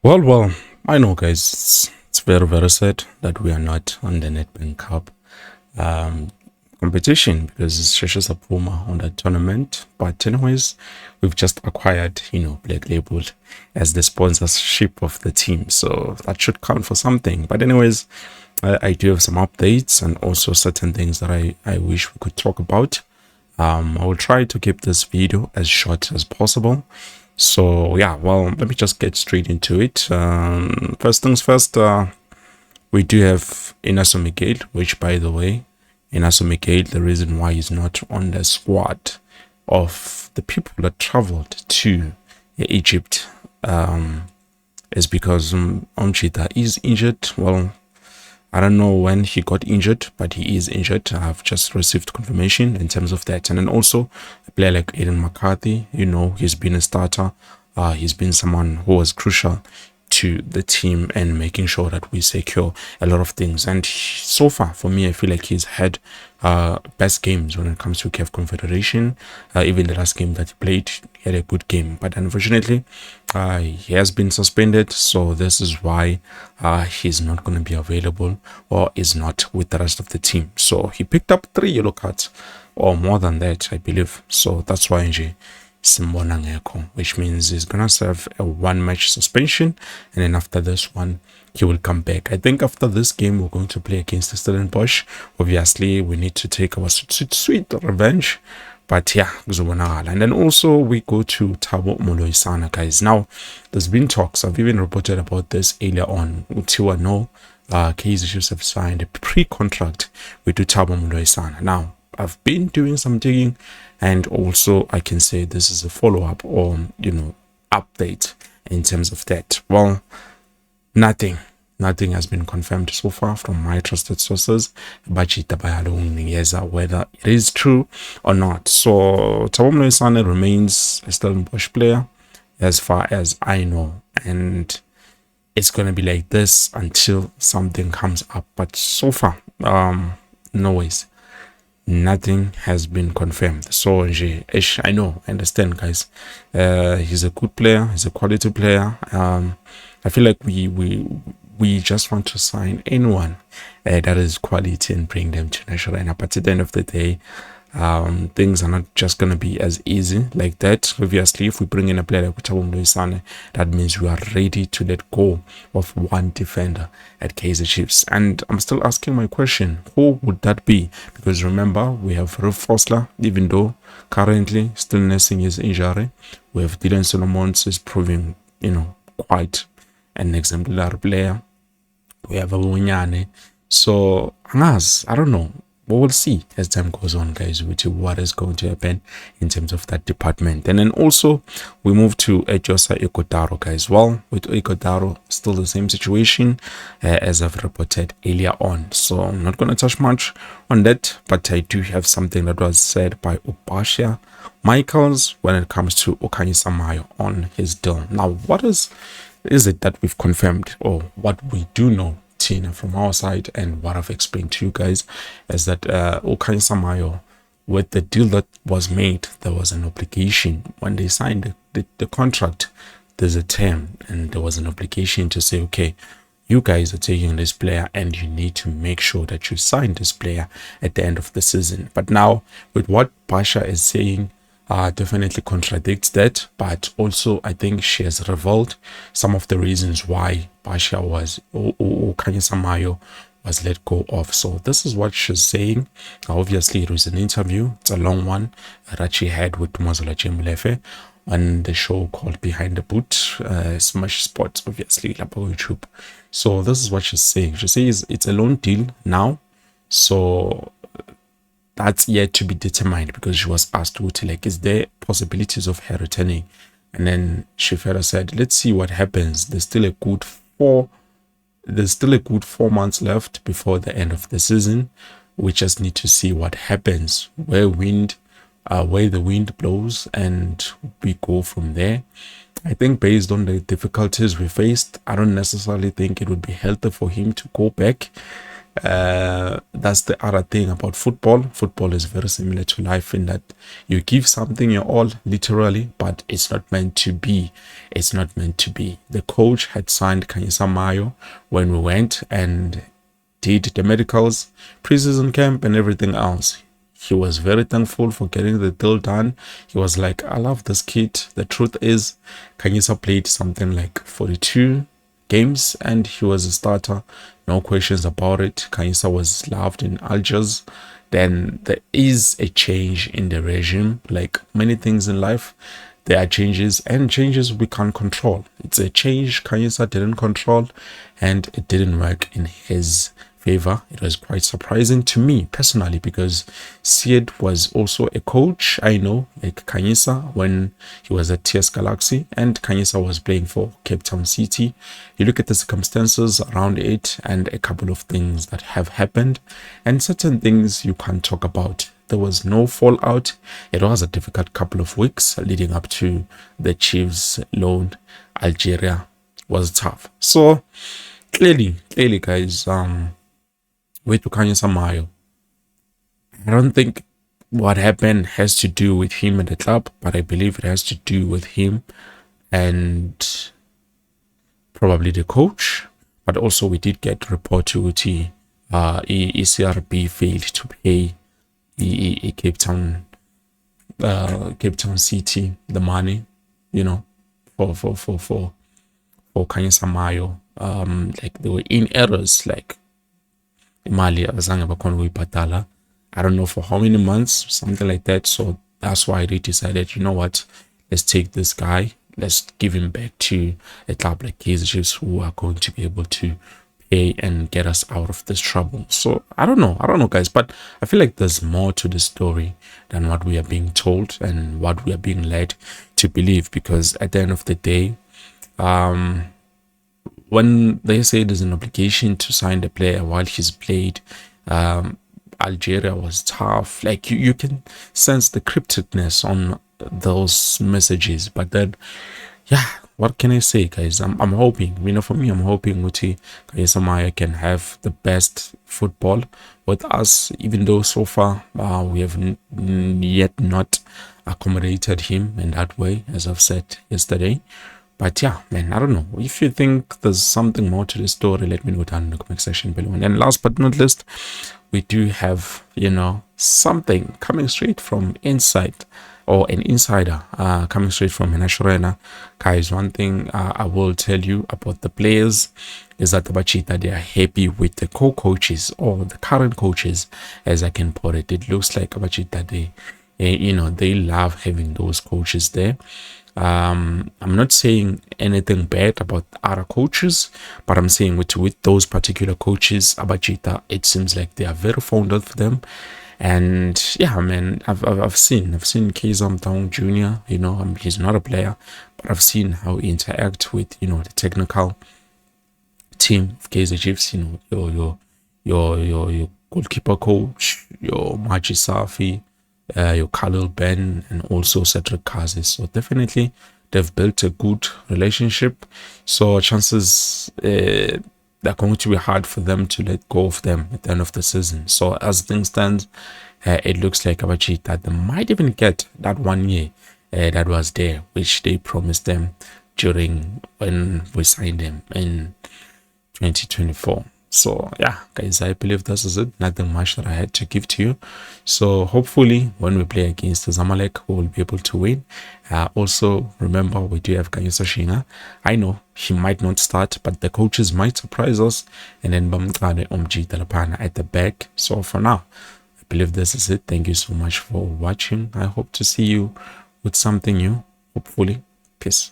Well, I know, guys. It's very, very sad that we are not on the Nedbank Cup um, competition because it's just a Puma on that tournament. But anyways, we've just acquired, Black Label as the sponsorship of the team, so that should count for something. But anyways, I do have some updates and also certain things that I wish we could talk about. I will try to keep this video as short as possible. So yeah, well, let me just get straight into it. First things first, we do have Inacio Miguel, which by the way, Inacio Miguel, the reason why he's not on the squad of the people that traveled to Egypt is because Omchita is injured. Well, I don't know when he got injured, but he is injured. I've just received confirmation in terms of that. And then also a player like Aden Mccarthy, he's been a starter. He's been someone who was crucial to the team and making sure that we secure a lot of things. And so far, for me, I feel like he's had best games when it comes to CAF Confederation. Even the last game that he played, he had a good game. But unfortunately, he has been suspended. So this is why he's not going to be available or is not with the rest of the team. So he picked up 3 yellow cards or more than that, I believe. So that's why Simbona ngekho, which means he's gonna serve a 1-match suspension, and then after this one he will come back. I think after this game we're going to play against the Stellenbosch. Obviously we need to take our sweet revenge, but yeah, and then also we go to Thabo Moloisane, guys. Now there's been talks, I've even reported about this earlier on. Kaizer Chiefs have signed a pre-contract with Thabo Moloisane. Now I've been doing some digging, and also I can say this is a follow-up or update in terms of that. Well, nothing has been confirmed so far from my trusted sources, but whether it is true or not. So Thabo Moloisane remains a Stellenbosch player as far as I know, and it's gonna be like this until something comes up. But so far, no ways, nothing has been confirmed. So I know, I understand, guys. He's a good player, he's a quality player. I feel like we just want to sign anyone that is quality and bring them to national. And but at the end of the day, things are not just going to be as easy like that. Obviously, if we bring in a player like Thabo Moloisane, that means we are ready to let go of one defender at Kaizer Chiefs. And I'm still asking my question, who would that be? Because remember, we have Ruf Fosler, even though currently still nursing his injury. We have Dylan Solomons is proving, quite an exemplary player. We have Abunyane. So, I don't know. But we'll see as time goes on, guys, with what is going to happen in terms of that department. And then also we move to Ejosa Ekotaro, guys. Well, with Ekotaro, still the same situation as I've reported earlier on. So I'm not going to touch much on that, but I do have something that was said by Basia Micheals when it comes to Okanye Samayo on his deal. Now, what is it that we've confirmed, or what we do know from our side, and what I've explained to you guys is that Okanye Samayo, with the deal that was made, there was an obligation when they signed the contract. There's a term, and there was an obligation to say, okay, you guys are taking this player and you need to make sure that you sign this player at the end of the season. But now with what Basia is saying, definitely contradicts that, but also I think she has revealed some of the reasons why Basia was Okanye Samayo was let go of. So this is what she's saying. Obviously it was an interview, it's a long one, that she had with Tumazola Jemulefe on the show called Behind the Boot, Smash Sports, obviously, on YouTube. So this is what she's saying. She says it's a loan deal now, so that's yet to be determined, because she was asked to, like, is there possibilities of her returning? And then she further said, let's see what happens. There's still a good 4 months left before the end of the season. We just need to see what happens, where the wind blows, and we go from there. I think based on the difficulties we faced, I don't necessarily think it would be healthy for him to go back That's the other thing about football. Football is very similar to life in that you give something your all, literally, but it's not meant to be. It's not meant to be. The coach had signed Kaizer Mayo when we went and did the medicals, preseason camp, and everything else. He was very thankful for getting the deal done. He was like, I love this kid. The truth is, Kaizer played something like 42 games and he was a starter. No questions about it. Kaizer was loved in Algiers. Then there is a change in the regime. Like many things in life, there are changes and changes we can't control. It's a change Kaizer didn't control and it didn't work in his favor. It was quite surprising to me personally because Syed was also a coach. I know, like Kaizer when he was at TS Galaxy and Kaizer was playing for Cape Town City. You look at the circumstances around it and a couple of things that have happened and certain things you can't talk about. There was no fallout. It was a difficult couple of weeks leading up to the Chiefs loan. Algeria was tough. So clearly guys, with Kaizer Mayo, I don't think what happened has to do with him and the club, but I believe it has to do with him and probably the coach. But also we did get a report to ECRB failed to pay the Cape Town City the money, you know, for Kaizer Mayo. Like they were in errors, like imali abazange bakhona ukuyibhadala. I don't know for how many months, something like that. So that's why they decided, you know what, let's take this guy, let's give him back to a club like Kaizer Chiefs who are going to be able to pay and get us out of this trouble. So I don't know guys, but I feel like there's more to the story than what we are being told and what we are being led to believe, because at the end of the day, when they say there's an obligation to sign the player while he's played, Algeria was tough. Like you can sense the crypticness on those messages. But then, yeah, what can I say, guys? I'm hoping, for me, I'm hoping Uti Kaizer Mayo can have the best football with us, even though so far we have yet not accommodated him in that way, as I've said yesterday. But yeah, man, I don't know. If you think there's something more to the story, let me know down in the comment section below. And then last but not least, we do have, something coming straight from inside, or an insider coming straight from Inacio. Guys, one thing I will tell you about the players is that they are happy with the co-coaches or the current coaches, as I can put it. It looks like they love having those coaches there. I'm not saying anything bad about other coaches, but I'm saying with those particular coaches, Abachita, it seems like they are very fond of them. And yeah, man, I've seen Kaizer Town Jr. He's not a player, but I've seen how he interacts with the technical team of Kaizer Chiefs. Your goalkeeper coach, your Maji Safi, your Khalil Ben, and also Cedric Kazi. So definitely they've built a good relationship. So chances they're going to be hard for them to let go of them at the end of the season. So as things stand, it looks like that they might even get that 1 year that was there, which they promised them during when we signed them in 2024. So yeah, guys, I believe this is it. Nothing much that I had to give to you. So hopefully when we play against the Zamalek, we will be able to win. Also remember, we do have Kaizer Shinga. I know he might not start, but the coaches might surprise us. And then Bamkane Omji Talapana at the back. So for now, I believe this is it. Thank you so much for watching. I hope to see you with something new, hopefully. Peace.